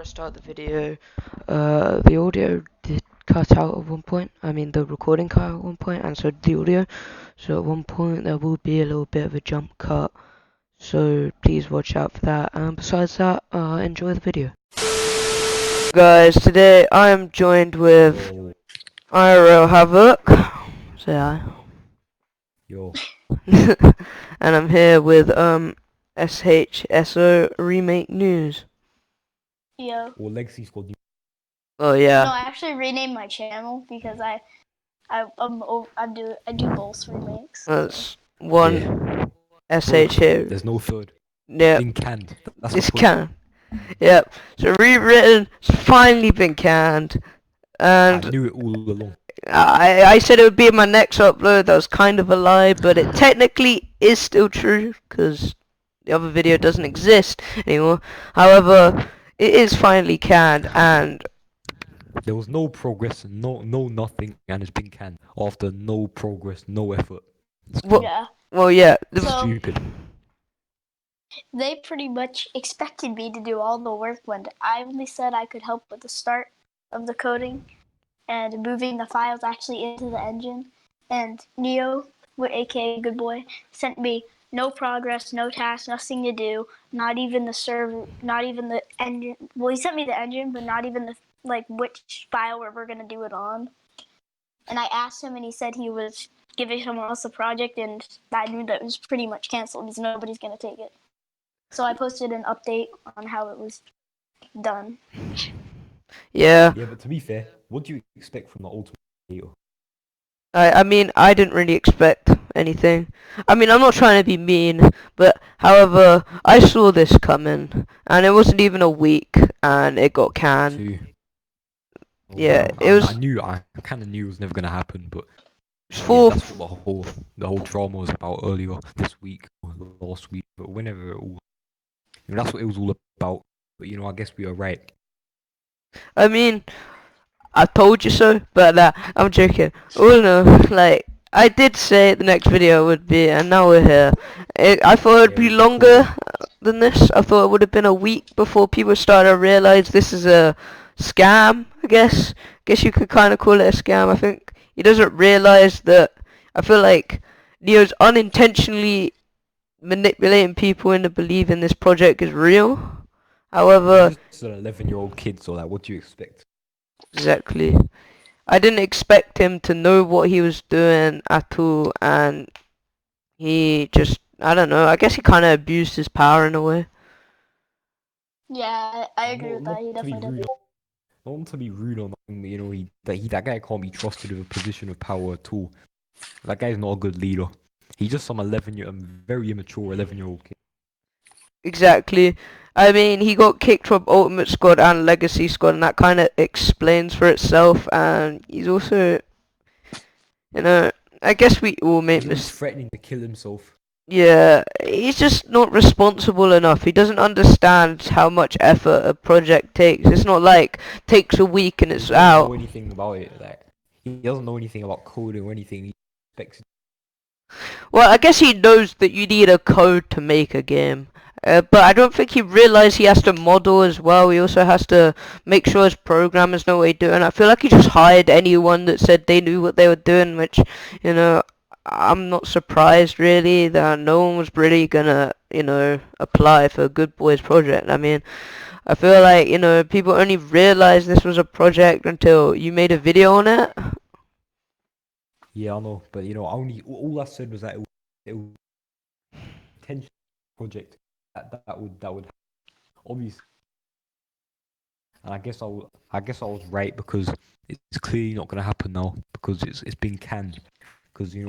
I start the video, the audio did cut out at one point. I mean, the recording cut out at one point, and so did the audio. So at one point there will be a little bit of a jump cut. So please watch out for that. And besides that, enjoy the video. Guys, today I am joined with IRL Havoc. Say hi. Yo. And I'm here with SHSO Remake News. Yo. Or Legacy Squad. Oh yeah. No, I actually renamed my channel because I do both remakes. That's one SHO. There's no third. Yep. Been canned. That's It's the point. canned. Yep. So Rewritten has finally been canned, I and knew it all along. I said it would be in my next upload. That was kind of a lie, but it technically is still true because the other video doesn't exist anymore. However, it is finally canned, and There was no progress, no nothing, and it's been canned after no progress, no effort. well, Yeah. yeah. So- Stupid. They pretty much expected me to do all the work when I only said I could help with the start of the coding and moving the files actually into the engine. And Neo, aka Good Boy, sent me no progress, no task, nothing to do, not even the server, not even the engine. Well, he sent me the engine, but not even the which file we're gonna do it on. And I asked him, and he said he was giving someone else a project, and I knew that it was pretty much canceled because nobody's gonna take it. So I posted an update on how it was done. Yeah. Yeah, but to be fair, what do you expect from the Ultimate Hero? I mean, I didn't really expect anything. I mean, I'm not trying to be mean, but however, I saw this coming, and it wasn't even a week, and it got canned. Two. Yeah, I it was kind of knew it was never gonna happen, but yeah, four. that's what the whole drama was about earlier this week or last week, but whenever it all, that's what it was all about. But I guess we are right. I mean, I told you so, but I'm joking. Oh no, like I did say the next video would be, and now we're here. I thought it would be longer than this. I thought it would have been a week before people started to realize this is a scam. I guess you could kind of call it a scam. I think he doesn't realize that. I feel like Neo's unintentionally manipulating people into believing this project is real. However, Just an 11-year-old kid, so what do you expect? exactly. I didn't expect him to know what he was doing at all, and he just, I don't know, I guess he kind of abused his power in a way. Yeah, I agree with that. He Not to be definitely rude, did. not to be rude or nothing, that guy can't be trusted with a position of power at all. That guy's not a good leader. He's just some very immature 11-year-old kid. Exactly. I mean, he got kicked from Ultimate Squad and Legacy Squad, and that kind of explains for itself, and he's also, I guess we all make He was mistakes. threatening to kill himself. Yeah, he's just not responsible enough. He doesn't understand how much effort a project takes. It's not like takes a week and it's He doesn't out. know anything about it. He doesn't know anything about coding or anything. He expects. Well, I guess he knows that you need a code to make a game. But I don't think he realized he has to model as well. He also has to make sure his programmers know what they're doing. I feel like he just hired anyone that said they knew what they were doing, which, I'm not surprised really that no one was really gonna, apply for Good Boy's project. I mean, I feel like, people only realized this was a project until you made a video on it. Yeah, I know, but all I said was that it was intentional project that would obviously, and I guess I was right because it's clearly not gonna happen now because it's been canned because he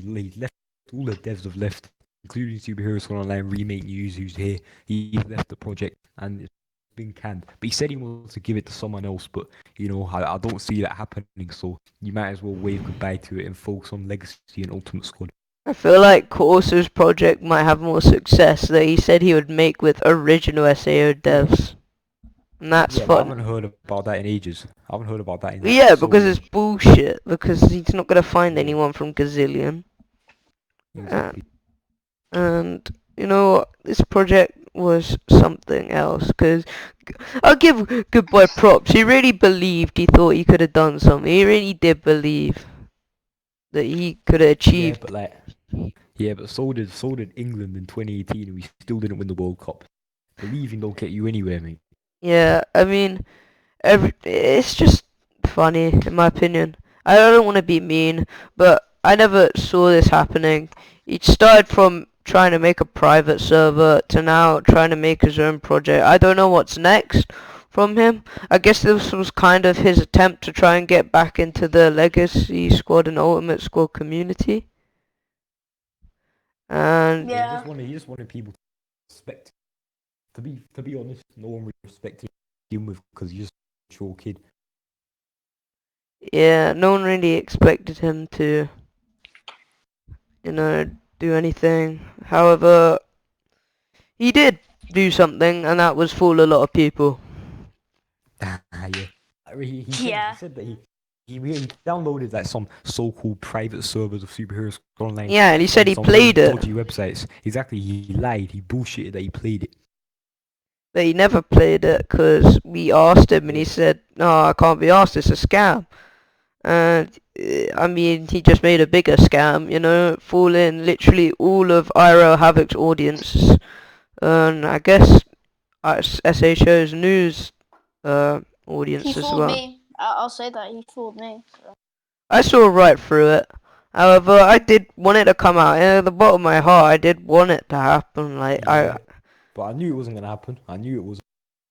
left, all the devs have left, including Superheroes Online Remake News, who's here. He left the project and it's been canned, but he said he wants to give it to someone else, but I don't see that happening, so you might as well wave goodbye to it and focus on Legacy and Ultimate Squad. I feel like Corso's project might have more success that he said he would make with original SAO devs. And that's I fun. haven't heard about that in ages. Yeah, because it's bullshit. Because he's not gonna find anyone from Gazillion. Exactly. And, you know what? This project was something else. Cause I'll give good boy props. He really believed. He thought he could have done something. He really did believe that he could have Yeah, achieved. but like, but so did England in 2018, and we still didn't win the World Cup. Believing don't get you anywhere, mate. Yeah, I mean, it's just funny in my opinion. I don't want to be mean, but I never saw this happening. He started from trying to make a private server to now trying to make his own project. I don't know what's next from him. I guess this was kind of his attempt to try and get back into the Legacy Squad and Ultimate Squad community. And Yeah. He just wanted people to respect. To be honest, no one respected him with because he's just a mature kid. yeah, no one really expected him to, do anything. However, he did do something, and that was fool a lot of people. Yeah. Yeah. He said that he downloaded like some so-called private servers of superheroes online. Yeah, and he said on he some very played it, dodgy websites. Exactly, he lied. He bullshitted that he played it. but he never played it because we asked him, and he Yeah. said, "No, I can't be asked. It's a scam." And I mean, he just made a bigger scam, fooling literally all of IRL Havoc's audience, and I guess SHSO's news audience He as fooled well. me. I'll say that he fooled me. So. I saw right through it. However, I did want it to come out. In the bottom of my heart, I did want it to happen. Like Yeah. But I knew it wasn't gonna happen. I knew it was.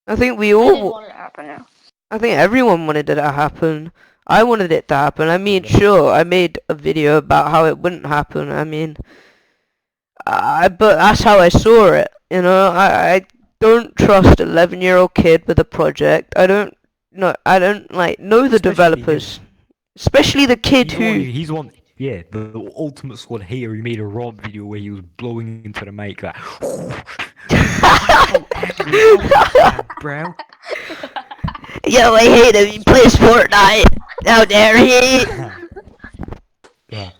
I think we I didn't all. want it to happen now. I think everyone wanted it to happen. I wanted it to happen. I mean, sure, I made a video about how it wouldn't happen. I mean, but that's how I saw it. I don't trust 11-year-old kid with a project. I don't know the developers, especially the kid He's one. Yeah, the Ultimate Squad hater. He made a Rob video where he was blowing into the mic like. So angry, bro. Yo, I hate him. He plays Fortnite. How dare he? Yeah.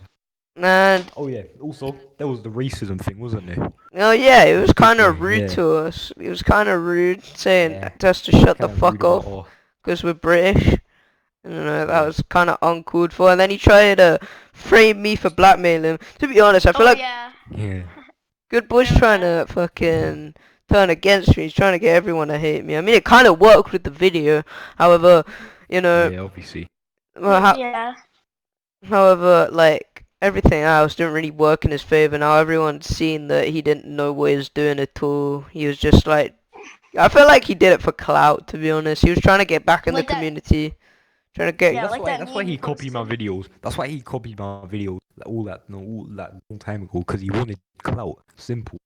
And Oh yeah. Also, there was the racism thing, wasn't there? oh yeah, it was kind of Yeah, rude yeah. to us. It was kind of rude saying Yeah. just to shut the Kinda fuck rude about up all- because we're British. That Yeah. was kind of uncalled for. And then he tried to frame me for blackmailing. To be honest, I feel like yeah. Yeah. Good Boy's trying to fucking turn against me. He's trying to get everyone to hate me. I mean, it kind of worked with the video. However, Yeah, obviously. well, Yeah. however, like everything else didn't really work in his favor. Now everyone's seen that he didn't know what he was doing at all. He was just like, I feel like he did it for clout. To be honest, he was trying to get back in Like the that- community, trying to get. Yeah, That's like why that he meme copied my posted. videos. That's why he copied my videos. All that long time ago, because he wanted clout. Simple.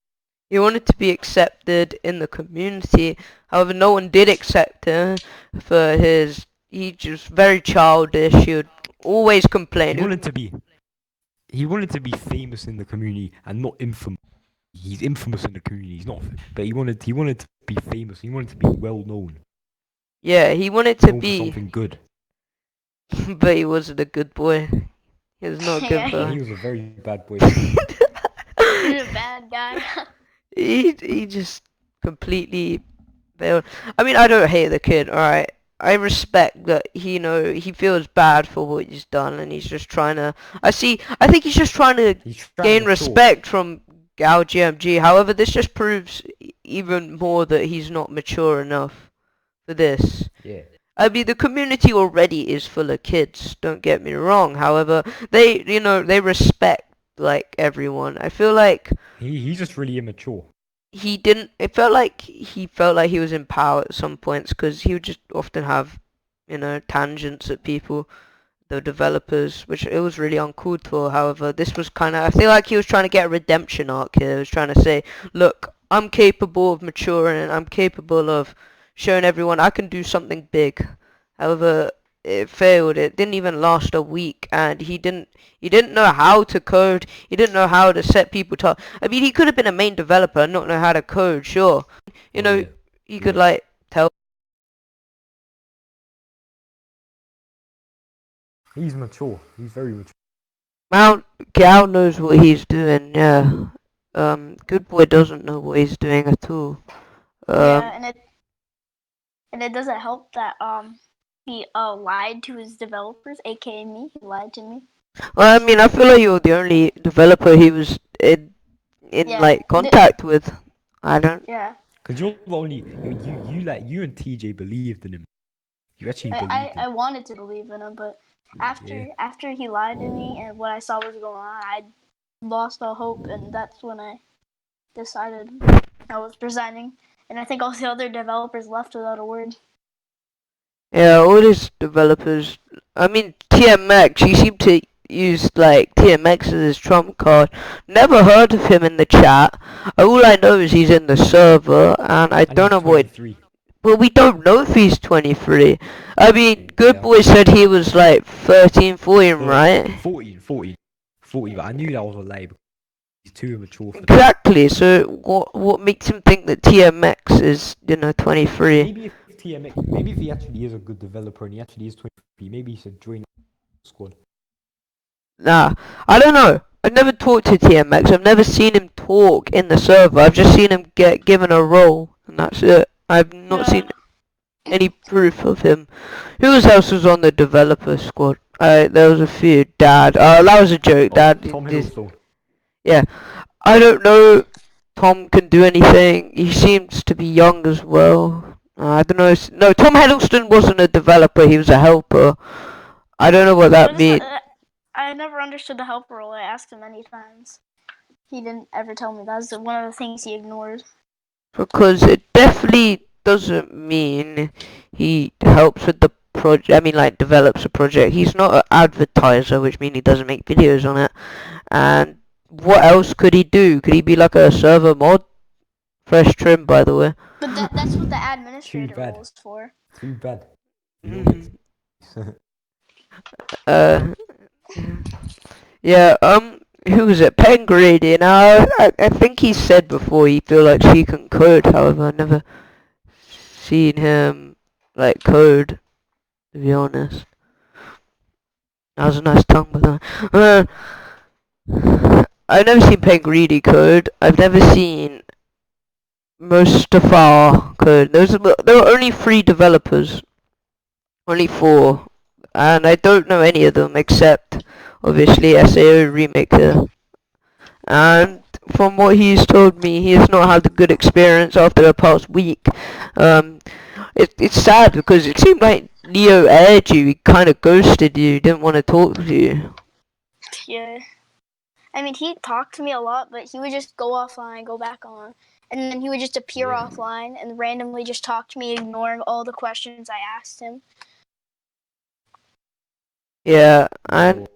He wanted to be accepted in the community. However, no one did accept him for his. He just very childish. He would always complain. He wanted to be famous in the community and not infamous. He's infamous in the community. He's not, but he wanted to be famous. He wanted to be well known. Yeah, he wanted to Known for be, something good. but he wasn't a good boy. He was not a good Yeah, Yeah, boy. he was a very bad boy. He's a bad guy. he just completely failed. I mean, I don't hate the kid. All right, I respect that he feels bad for what he's done, and he's just trying to. I think he's just trying to He's trying gain to show- respect from Gal GMG. However, this just proves even more that he's not mature enough for this. Yeah. I mean, the community already is full of kids. Don't get me wrong. However, they respect like everyone. I feel like He's just really immature. he didn't. It felt like he was in power at some points because he would just often have, tangents at people, the developers, which it was really uncalled for. However, this was kind of. I feel like he was trying to get a redemption arc here. He was trying to say, look, I'm capable of maturing and I'm capable of showing everyone I can do something big. However, it failed. It didn't even last a week, and he didn't know how to code. He didn't know how to set people to. I mean, he could have been a main developer and not know how to code. Sure, Yeah. he could like tell. He's mature. He's very mature. Mount Gal knows what he's doing. Yeah. Good Boy doesn't know what he's doing at all. Yeah, and it doesn't help that he lied to his developers, aka me. He lied to me. Well, I mean, I feel like you're the only developer he was in Yeah, like contact with. I don't. yeah. Cause you're the only you and TJ believed in him. You actually believed I him. wanted to believe in him, but Yeah. after he lied to me and what I saw was going on, I lost all hope, and that's when I decided I was resigning. And I think all the other developers left without a word. Yeah, all these developers. I mean, TMX. He seemed to use like TMX as his trump card. Never heard of him in the chat. All I know is he's in the server, and I And don't he's know what. 23. Well, we don't know if he's 23. I mean, Good Yeah. Boy said he was like 13, 14, right? 40, but I knew that was a lie. He's too immature for that. Exactly. So what makes him think that TMX is 23? Maybe if he actually is a good developer and he actually is 23, maybe he should join the squad. Nah, I don't know. I've never talked to TMX. I've never seen him talk in the server. I've just seen him get given a role, and that's it. I've not seen any proof of him. Who else was on the developer squad? There was a few. Dad. That was a joke. Dad. Tom Hiddleston. Yeah. I don't know. Tom can do anything. He seems to be young as well. I don't know. No, Tom Hiddleston wasn't a developer. He was a helper. I don't know what that means. I never understood the helper role. I asked him many times. He didn't ever tell me. That's one of the things he ignored. Because it definitely doesn't mean he helps with the project. I mean, like, develops a project. He's not an advertiser, which means he doesn't make videos on it. And what else could he do? Could he be like a server mod? Fresh trim, by the way. But that's what the administrator role is for. Too bad. Yeah, who was it? Pengrady. Now, I think he said before he feel like she can code. However, I never seen him like code. To be honest, that was a nice tongue, by the way. I've never seen Pengrady code. I've never seen Mustafa code. There were only 3 developers, only 4, and I don't know any of them except obviously SAO Remake here. And from what he's told me, he has not had a good experience after the past week. It's sad because it seemed like Neo aired you, he kind of ghosted you, didn't want to talk to you. Yeah. I mean, he talked to me a lot, but he would just go offline, go back on, and then he would just appear offline and randomly just talk to me, ignoring all the questions I asked him. Yeah, and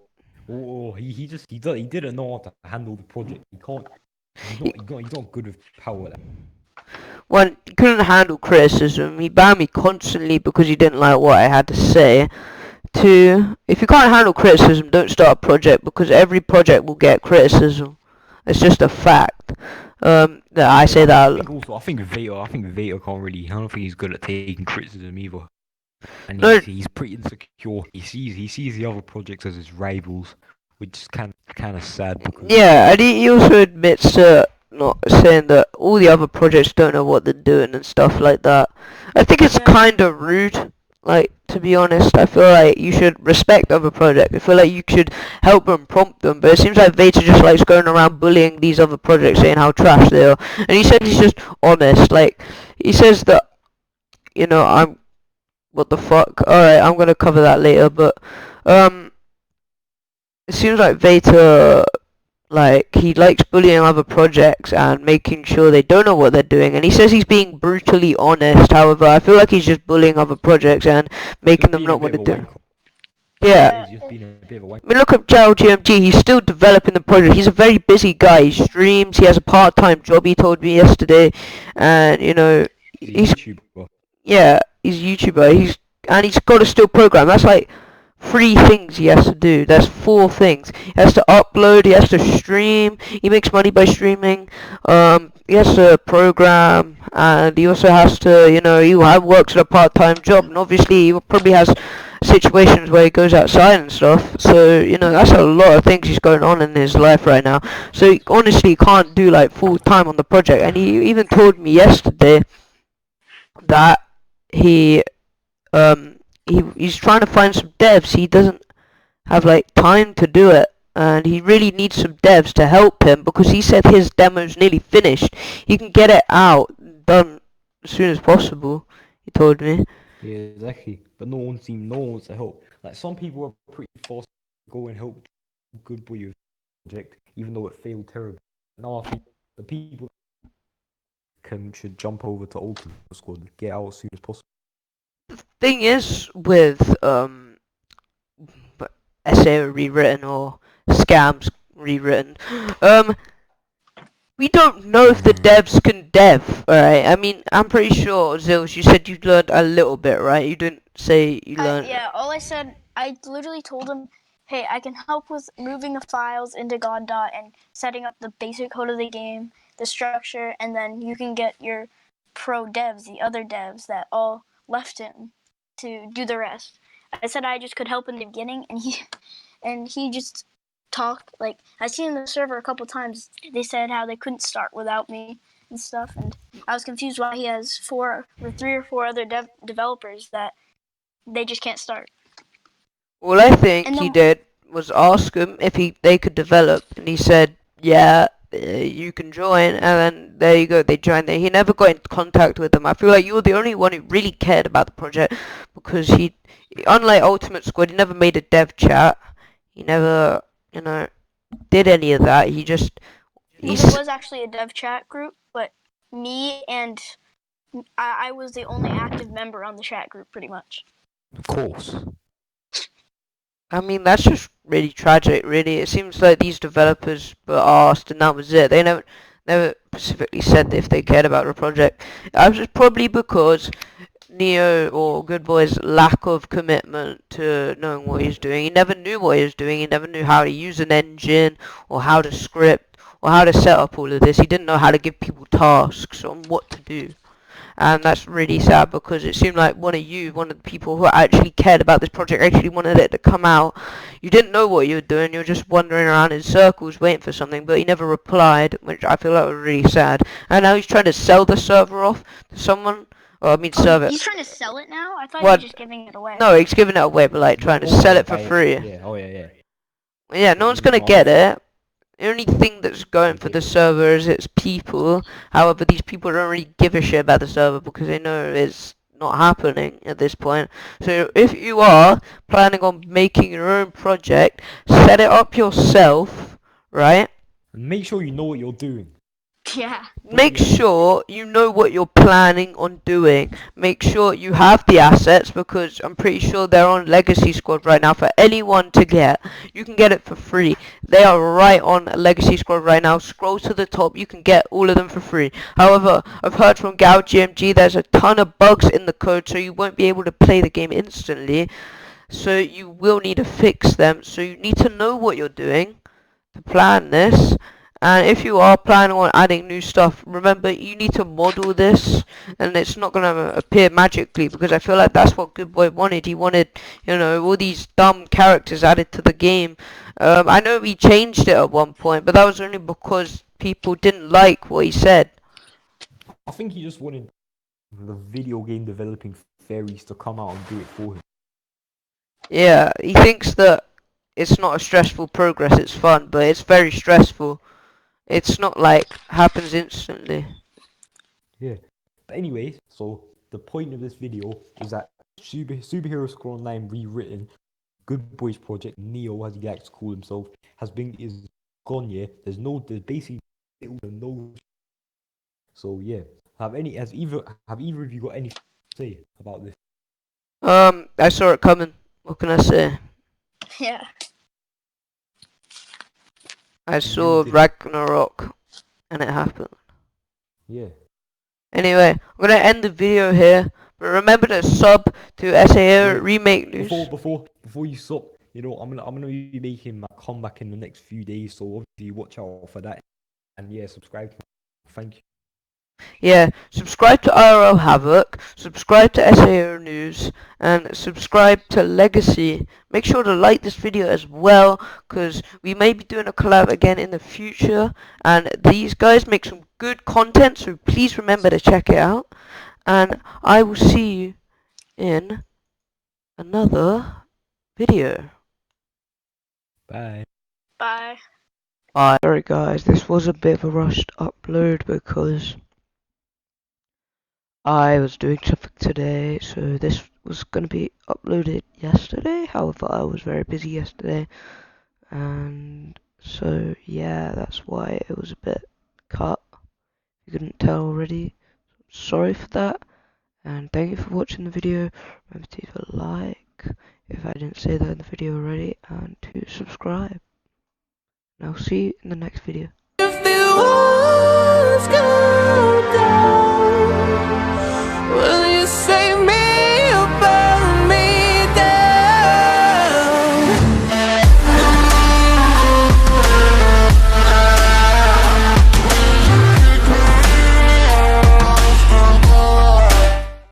he didn't know how to handle the project. He's not good with power. one, he couldn't handle criticism. He banned me constantly because he didn't like what I had to say. 2, if you can't handle criticism, don't start a project because every project will get criticism. It's just a fact. That I say that. I think Vader can't really. I don't think he's good at taking criticism either. And No. he's pretty insecure. He sees the other projects as his rivals, which is kind of sad. Because Yeah, and he also admits to not saying that all the other projects don't know what they're doing and stuff like that. I think it's kind of rude. Like, to be honest, I feel like you should respect other projects. I feel like you should help them, prompt them. But it seems like Veta just likes going around bullying these other projects, saying how trash they are. And he said he's just honest. Like, he says that, I'm... What the fuck? Alright, I'm gonna cover that later, but, it seems like Veta, like, he likes bullying other projects and making sure they don't know what they're doing, and he says he's being brutally honest. However, I feel like he's just bullying other projects and making them not want to do. Yeah. He's just being a bit of a wanker. I mean, look at Jao GMG, he's still developing the project. He's a very busy guy. He streams, he has a part-time job, he told me yesterday, and, He's a YouTuber. Yeah, he's a YouTuber. He's got to still program. That's like 3 things he has to do. That's 4 things. He has to upload. He has to stream. He makes money by streaming. He has to program, and he also has to, he works at a part-time job, and obviously he probably has situations where he goes outside and stuff. So that's a lot of things he's going on in his life right now. So he honestly can't do like full time on the project. And he even told me yesterday that he he's trying to find some devs. He doesn't have like time to do it, and he really needs some devs to help him because he said his demo's nearly finished. He can get it out done as soon as possible. He told me. Yeah, exactly. But no one wants to help. Like some people are pretty forced to go and help Good Boy with the project, even though it failed terribly. Now I think the people should jump over to Ultimate Squad, get out as soon as possible. Thing is with SAO rewritten or scams rewritten, we don't know if the devs can dev, alright? I mean, I'm pretty sure, Zills, you said you learned a little bit, right? You didn't say you learned... Yeah, all I said, I literally told him, hey, I can help with moving the files into Godot and setting up the basic code of the game, the structure, and then you can get your pro devs, the other devs that all left him to do the rest. I said I just could help in the beginning, and he just talked. Like, I seen the server a couple times. They said how they couldn't start without me and stuff, and I was confused why he has 3 or 4 other developers that they just can't start. All I think he did was ask him if they could develop, and he said, yeah, you can join, and then there you go, they joined there. He never got in contact with them. I feel like you were the only one who really cared about the project, because unlike Ultimate Squad, he never made a dev chat. He never, did any of that. He just... There was actually a dev chat group, but me and I was the only active member on the chat group, pretty much. Of course. I mean, that's just really tragic, really. It seems like these developers were asked and that was it. They never specifically said if they cared about the project. It was just probably because Neo or Good Boy's lack of commitment to knowing what he's doing. He never knew what he was doing. He never knew how to use an engine or how to script or how to set up all of this. He didn't know how to give people tasks on what to do. And that's really sad because it seemed like one of the people who actually cared about this project, actually wanted it to come out. You didn't know what you were doing, you were just wandering around in circles waiting for something, but he never replied, which I feel like was really sad. And now he's trying to sell the server off to someone. Serve it. He's trying to sell it now? I thought he was just giving it away. No, he's giving it away, but like trying to sell it for free. Yeah, oh yeah. Yeah, no one's gonna get it. The only thing that's going for the server is its people. However, these people don't really give a shit about the server because they know it's not happening at this point. So if you are planning on making your own project, set it up yourself, right? Make sure you know what you're doing. Yeah. Make sure you know what you're planning on doing. Make sure you have the assets because I'm pretty sure they're on Legacy Squad right now for anyone to get. You can get it for free. They are right on Legacy Squad right now. Scroll to the top. You can get all of them for free. However, I've heard from Gal GMG there's a ton of bugs in the code so you won't be able to play the game instantly. So you will need to fix them. So you need to know what you're doing to plan this. And if you are planning on adding new stuff, remember you need to model this, and it's not gonna appear magically because I feel like that's what Good Boy wanted. He wanted, all these dumb characters added to the game. I know he changed it at one point, but that was only because people didn't like what he said. I think he just wanted the video game developing fairies to come out and do it for him. Yeah, he thinks that it's not a stressful progress, it's fun, but it's very stressful. It's not like happens instantly. Yeah. But anyway, so the point of this video is that Superhero Squad Online Rewritten, Good Boys Project, Neo as he likes to call himself, is gone, yeah. There's basically no. So yeah. Have either of you got anything to say about this? I saw it coming. What can I say? Yeah. I saw Ragnarok, and it happened. Yeah. Anyway, I'm gonna end the video here, but remember to sub to SHSO Remake News. Before you stop, I'm gonna be making my comeback in the next few days, so obviously watch out for that, and yeah, subscribe. Thank you. Yeah, subscribe to IRL Havoc, subscribe to SHSO News, and subscribe to Legacy. Make sure to like this video as well, because we may be doing a collab again in the future, and these guys make some good content, so please remember to check it out. and I will see you in another video. Bye. Bye. Bye. Sorry guys, this was a bit of a rushed upload because I was doing something today, so this was going to be uploaded yesterday. However, I was very busy yesterday, and so yeah, that's why it was a bit cut. You couldn't tell already. Sorry for that, and thank you for watching the video. Remember to leave a like if I didn't say that in the video already, and to subscribe. And I'll see you in the next video. If the walls go down, will